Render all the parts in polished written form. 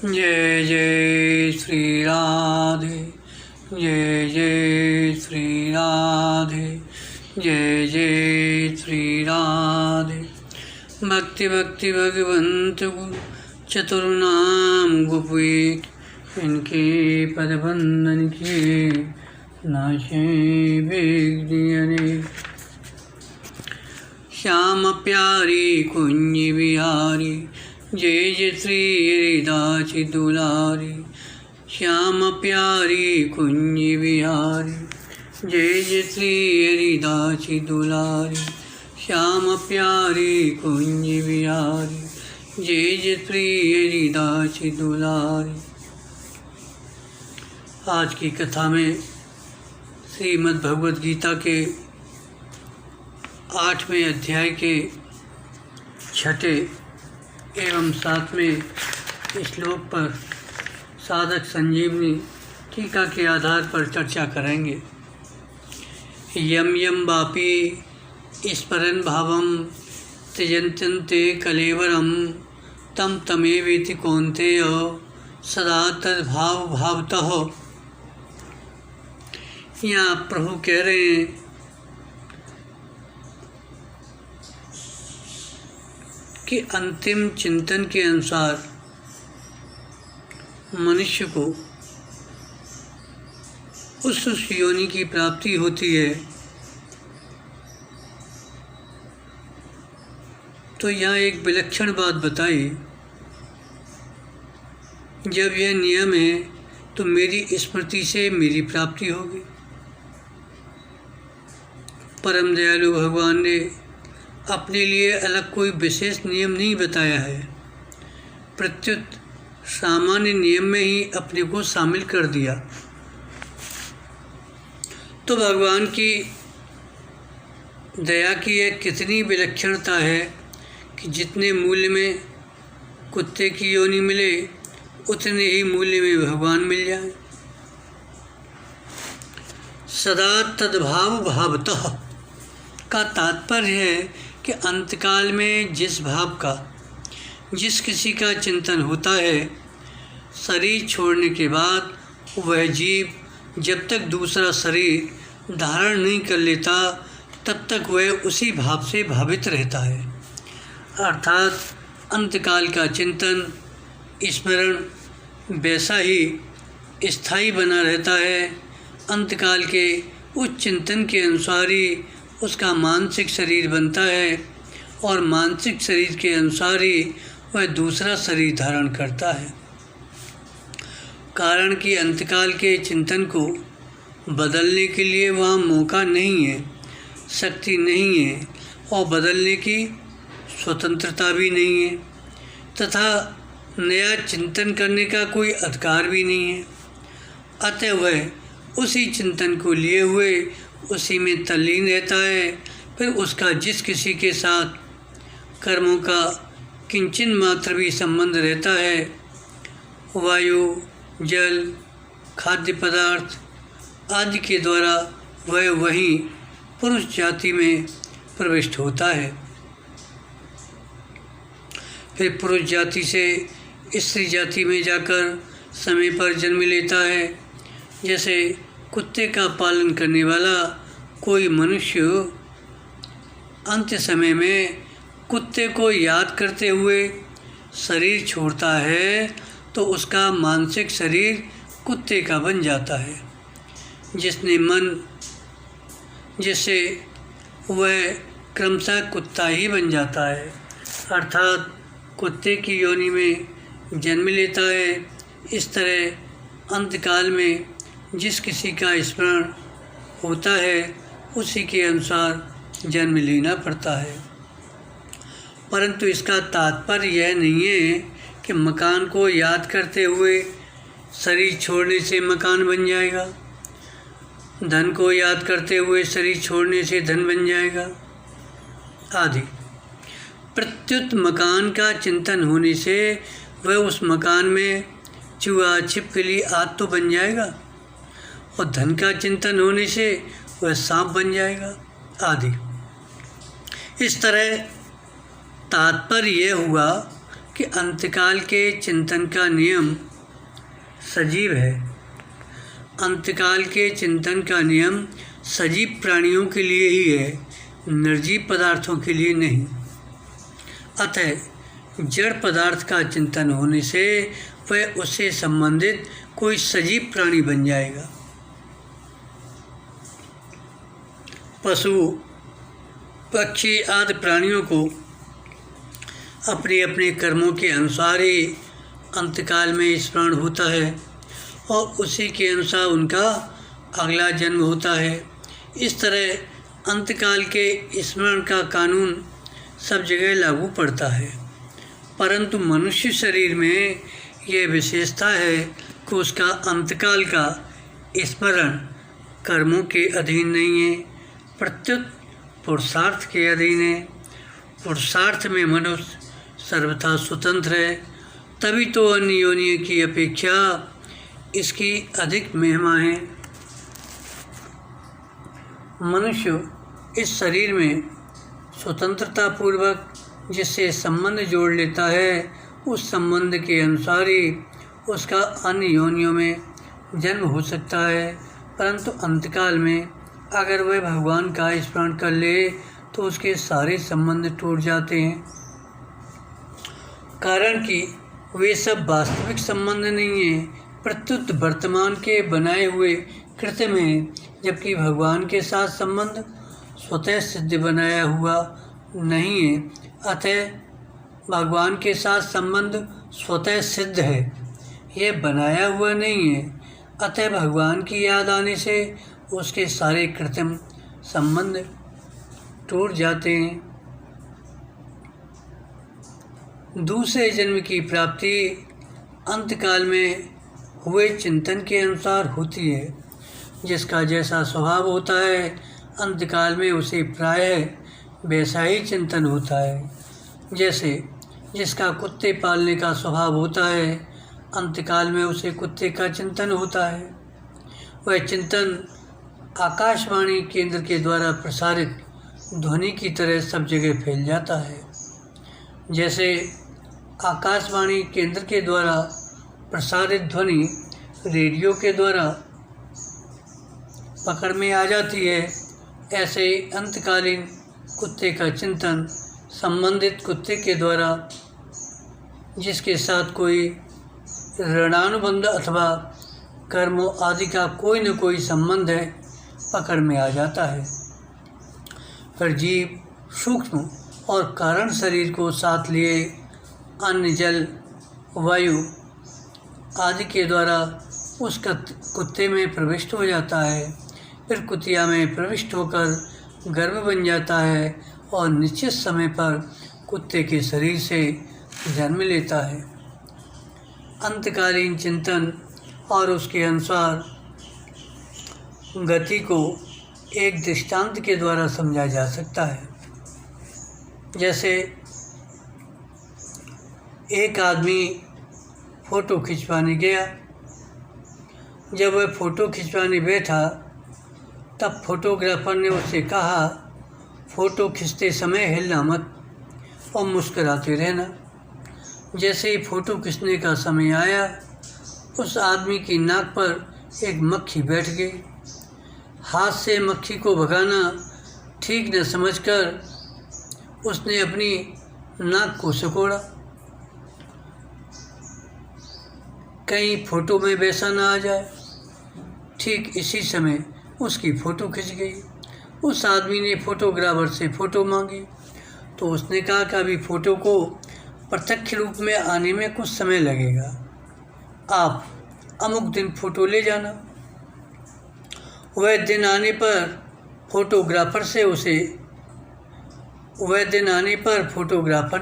जय जय श्री राधे, जय जय श्री राधे, जय जय श्री राधे। भक्ति भक्ति भगवंत गुरु चतुर्नाम गुपीत, इनके पदबंधन के नाशे विघ्न। श्याम प्यारी कुंज बिहारी, जय जय श्री हरिदास दुलारी। श्याम प्यारी कुंज बिहारी, जय जय श्री हरिदास दुलारी। श्याम प्यारी कुंज बिहारी, जय जय श्री हरिदास दुलारी। आज की कथा में श्रीमद् भगवद गीता के 8वें अध्याय के 6ठे एवं 7वें श्लोक पर साधक संजीवनी टीका के आधार पर चर्चा करेंगे। यम यम वापि स्मरन् भावं त्यजन्ते कलेवरं तम तमेवेति कौन्तेय सदा तद्भाव भावतः। यहाँ प्रभु कह रहे हैं कि अंतिम चिंतन के अनुसार मनुष्य को उस योनि की प्राप्ति होती है। तो यहाँ एक विलक्षण बात बताई, जब यह नियम है तो मेरी स्मृति से मेरी प्राप्ति होगी। परम दयालु भगवान ने अपने लिए अलग कोई विशेष नियम नहीं बताया है, प्रत्युत सामान्य नियम में ही अपने को शामिल कर दिया। तो भगवान की दया की यह कितनी विलक्षणता है कि जितने मूल्य में कुत्ते की योनि मिले उतने ही मूल्य में भगवान मिल जाए। सदा तद्भाव भावतः का तात्पर्य है कि अंतकाल में जिस भाव का जिस किसी का चिंतन होता है, शरीर छोड़ने के बाद वह जीव जब तक दूसरा शरीर धारण नहीं कर लेता तब तक वह उसी भाव से भावित रहता है। अर्थात अंतकाल का चिंतन स्मरण वैसा ही स्थायी बना रहता है। अंतकाल के उस चिंतन के अनुसार ही उसका मानसिक शरीर बनता है और मानसिक शरीर के अनुसार ही वह दूसरा शरीर धारण करता है। कारण कि अंतकाल के चिंतन को बदलने के लिए वहाँ मौका नहीं है, शक्ति नहीं है और बदलने की स्वतंत्रता भी नहीं है तथा नया चिंतन करने का कोई अधिकार भी नहीं है। अतः वह उसी चिंतन को लिए हुए उसी में तल्लीन रहता है। फिर उसका जिस किसी के साथ कर्मों का किंचन मात्र भी संबंध रहता है, वायु, जल, खाद्य पदार्थ आदि के द्वारा वह वहीं पुरुष जाति में प्रविष्ट होता है। फिर पुरुष जाति से स्त्री जाति में जाकर समय पर जन्म लेता है। जैसे कुत्ते का पालन करने वाला कोई मनुष्य अंत समय में कुत्ते को याद करते हुए शरीर छोड़ता है तो उसका मानसिक शरीर कुत्ते का बन जाता है, जिसने मन जिससे वह क्रमशः कुत्ता ही बन जाता है। अर्थात कुत्ते की योनि में जन्म लेता है। इस तरह अंतकाल में जिस किसी का स्मरण होता है उसी के अनुसार जन्म लेना पड़ता है। परंतु इसका तात्पर्य यह नहीं है कि मकान को याद करते हुए शरीर छोड़ने से मकान बन जाएगा, धन को याद करते हुए शरीर छोड़ने से धन बन जाएगा आदि। प्रत्युत मकान का चिंतन होने से वह उस मकान में चूहा छिपकली आदि तो बन जाएगा और धन का चिंतन होने से वह सांप बन जाएगा आदि। इस तरह तात्पर्य यह हुआ कि अंतकाल के चिंतन का नियम सजीव है। अंतकाल के चिंतन का नियम सजीव प्राणियों के लिए ही है, निर्जीव पदार्थों के लिए नहीं। अतः जड़ पदार्थ का चिंतन होने से वह उससे संबंधित कोई सजीव प्राणी बन जाएगा। पशु, पक्षी आदि प्राणियों को अपने अपने कर्मों के अनुसार ही अंतकाल में स्मरण होता है और उसी के अनुसार उनका अगला जन्म होता है। इस तरह अंतकाल के स्मरण का कानून सब जगह लागू पड़ता है, परंतु मनुष्य शरीर में यह विशेषता है कि उसका अंतकाल का स्मरण कर्मों के अधीन नहीं है, प्रत्युत पुरुषार्थ के अधीन है। पुरुषार्थ में मनुष्य सर्वथा स्वतंत्र है, तभी तो अन्य योनियों की अपेक्षा इसकी अधिक महिमा है। मनुष्य इस शरीर में स्वतंत्रता पूर्वक जिससे संबंध जोड़ लेता है, उस संबंध के अनुसार ही उसका अन्य योनियों में जन्म हो सकता है, परंतु अंतकाल में अगर वह भगवान का स्मरण कर ले तो उसके सारे संबंध टूट जाते हैं, कारण कि वे सब वास्तविक संबंध नहीं है, प्रत्युत वर्तमान के बनाए हुए कृत्रिम हैं, जबकि भगवान के साथ संबंध स्वतः सिद्ध बनाया हुआ नहीं है। अतः भगवान के साथ संबंध स्वतः सिद्ध है, यह बनाया हुआ नहीं है। अतः भगवान की याद आने से उसके सारे कृत्रिम संबंध टूट जाते हैं। दूसरे जन्म की प्राप्ति अंतकाल में हुए चिंतन के अनुसार होती है। जिसका जैसा स्वभाव होता है, अंतकाल में उसे प्रायः वैसा ही चिंतन होता है। जैसे जिसका कुत्ते पालने का स्वभाव होता है, अंतकाल में उसे कुत्ते का चिंतन होता है। वह चिंतन आकाशवाणी केंद्र के द्वारा प्रसारित ध्वनि की तरह सब जगह फैल जाता है। जैसे आकाशवाणी केंद्र के द्वारा प्रसारित ध्वनि रेडियो के द्वारा पकड़ में आ जाती है, ऐसे अंतकालीन कुत्ते का चिंतन संबंधित कुत्ते के द्वारा जिसके साथ कोई ऋणानुबंध अथवा कर्मों आदि का कोई न कोई संबंध है, पकड़ में आ जाता है। फिर जीव सूक्ष्म और कारण शरीर को साथ लिए अन्न, जल, वायु आदि के द्वारा उस कुत्ते में प्रविष्ट हो जाता है। फिर कुतिया में प्रविष्ट होकर गर्भ बन जाता है और निश्चित समय पर कुत्ते के शरीर से जन्म लेता है। अंतकालीन चिंतन और उसके अनुसार गति को एक दृष्टांत के द्वारा समझा जा सकता है। जैसे एक आदमी फ़ोटो खिंचवाने गया। जब वह फ़ोटो खिंचवाने बैठा तब फोटोग्राफर ने उससे कहा, फ़ोटो खींचते समय हिलना मत और मुस्कुराते रहना। जैसे ही फ़ोटो खींचने का समय आया, उस आदमी की नाक पर एक मक्खी बैठ गई। हाथ से मक्खी को भगाना ठीक न समझकर उसने अपनी नाक को सिकोड़ा। कहीं फ़ोटो में वैसा ना आ जाए। ठीक इसी समय उसकी फ़ोटो खिंच गई। उस आदमी ने फ़ोटोग्राफर से फ़ोटो मांगी तो उसने कहा कि अभी फ़ोटो को प्रत्यक्ष रूप में आने में कुछ समय लगेगा, आप अमुक दिन फ़ोटो ले जाना। वह दिन आने पर फोटोग्राफर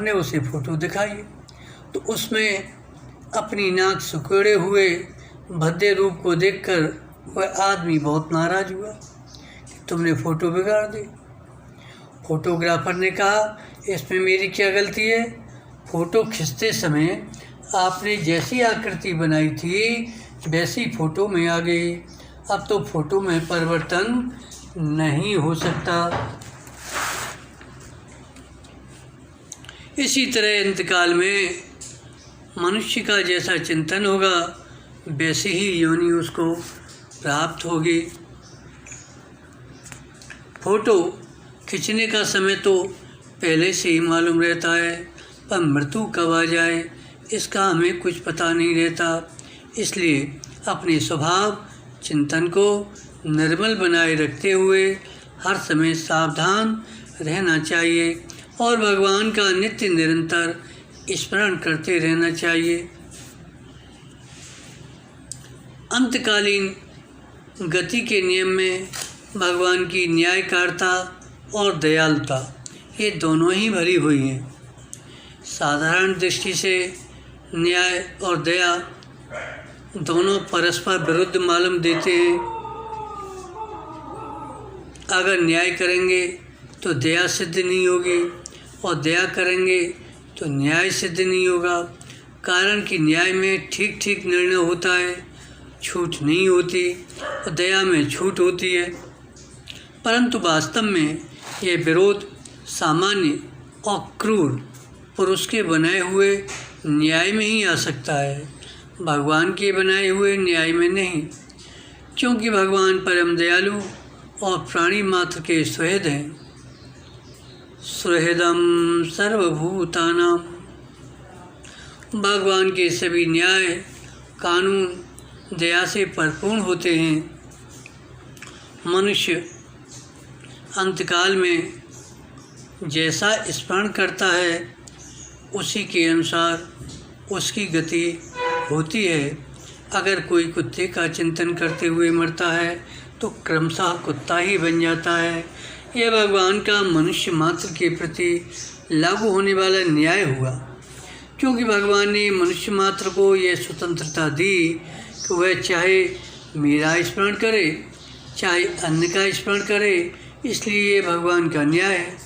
ने उसे फ़ोटो दिखाई तो उसमें अपनी नाक सिकोड़े हुए भद्दे रूप को देखकर वह आदमी बहुत नाराज़ हुआ कि तुमने फ़ोटो बिगाड़ दी। फोटोग्राफर ने कहा, इसमें मेरी क्या गलती है? फ़ोटो खींचते समय आपने जैसी आकृति बनाई थी वैसी फ़ोटो में आ गई। अब तो फ़ोटो में परिवर्तन नहीं हो सकता। इसी तरह इंतकाल में मनुष्य का जैसा चिंतन होगा वैसे ही योनि उसको प्राप्त होगी। फोटो खींचने का समय तो पहले से ही मालूम रहता है, पर मृत्यु कब आ जाए इसका हमें कुछ पता नहीं रहता। इसलिए अपने स्वभाव चिंतन को निर्मल बनाए रखते हुए हर समय सावधान रहना चाहिए और भगवान का नित्य निरंतर स्मरण करते रहना चाहिए। अंतकालीन गति के नियम में भगवान की न्यायकारिता और दयालुता ये दोनों ही भरी हुई हैं। साधारण दृष्टि से न्याय और दया दोनों परस्पर विरुद्ध मालूम देते हैं। अगर न्याय करेंगे तो दया सिद्ध नहीं होगी और दया करेंगे तो न्याय सिद्ध नहीं होगा, कारण कि न्याय में ठीक ठीक निर्णय होता है, छूट नहीं होती, और दया में छूट होती है। परंतु वास्तव में यह विरोध सामान्य और क्रूर पुरुष के बनाए हुए न्याय में ही आ सकता है, भगवान के बनाए हुए न्याय में नहीं, क्योंकि भगवान परम दयालु और प्राणी मात्र के सुहृद हैं। सुहृदम सर्वभूतानां, भगवान के सभी न्याय कानून दया से परिपूर्ण होते हैं। मनुष्य अंतकाल में जैसा स्मरण करता है उसी के अनुसार उसकी गति होती है। अगर कोई कुत्ते का चिंतन करते हुए मरता है तो क्रमशः कुत्ता ही बन जाता है। यह भगवान का मनुष्य मात्र के प्रति लागू होने वाला न्याय हुआ, क्योंकि भगवान ने मनुष्य मात्र को यह स्वतंत्रता दी कि वह चाहे मेरा स्मरण करे चाहे अन्य का स्मरण करे। इसलिए ये भगवान का न्याय है।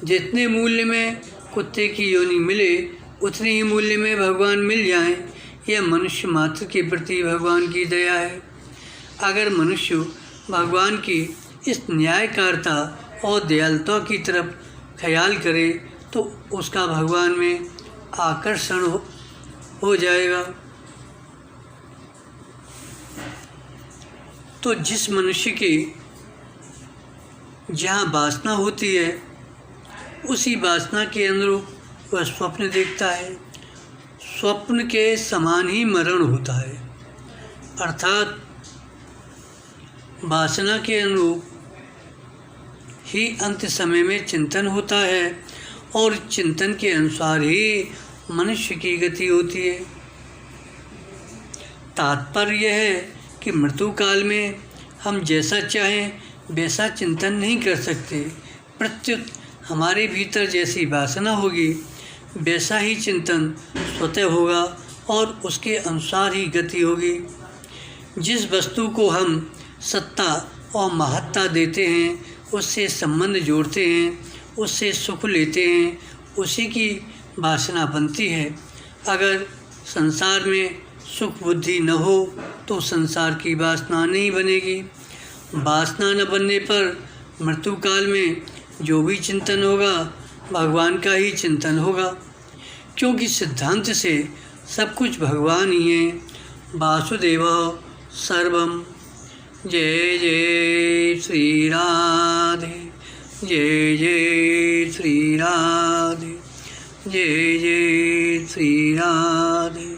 जितने मूल्य में कुत्ते की योनि मिले उतने ही मूल्य में भगवान मिल जाएं, यह मनुष्य मात्र के प्रति भगवान की दया है। अगर मनुष्य भगवान की इस न्यायकारिता और दयालुता की तरफ ख्याल करे तो उसका भगवान में आकर्षण हो जाएगा। तो जिस मनुष्य की जहाँ वासना होती है उसी वासना के अनुरूप वह स्वप्न देखता है। स्वप्न के समान ही मरण होता है, अर्थात वासना के अनुरूप ही अंत समय में चिंतन होता है और चिंतन के अनुसार ही मनुष्य की गति होती है। तात्पर्य यह है कि मृत्यु काल में हम जैसा चाहें वैसा चिंतन नहीं कर सकते, प्रत्युत हमारे भीतर जैसी वासना होगी वैसा ही चिंतन स्वतः होगा और उसके अनुसार ही गति होगी। जिस वस्तु को हम सत्ता और महत्ता देते हैं, उससे संबंध जोड़ते हैं, उससे सुख लेते हैं, उसी की वासना बनती है। अगर संसार में सुख बुद्धि न हो तो संसार की वासना नहीं बनेगी। वासना न बनने पर मृत्यु काल में जो भी चिंतन होगा भगवान का ही चिंतन होगा, क्योंकि सिद्धांत से सब कुछ भगवान ही है। वासुदेव सर्वम। जय जय श्री राधे, जय जय श्री राधे, जय जय श्री राधे।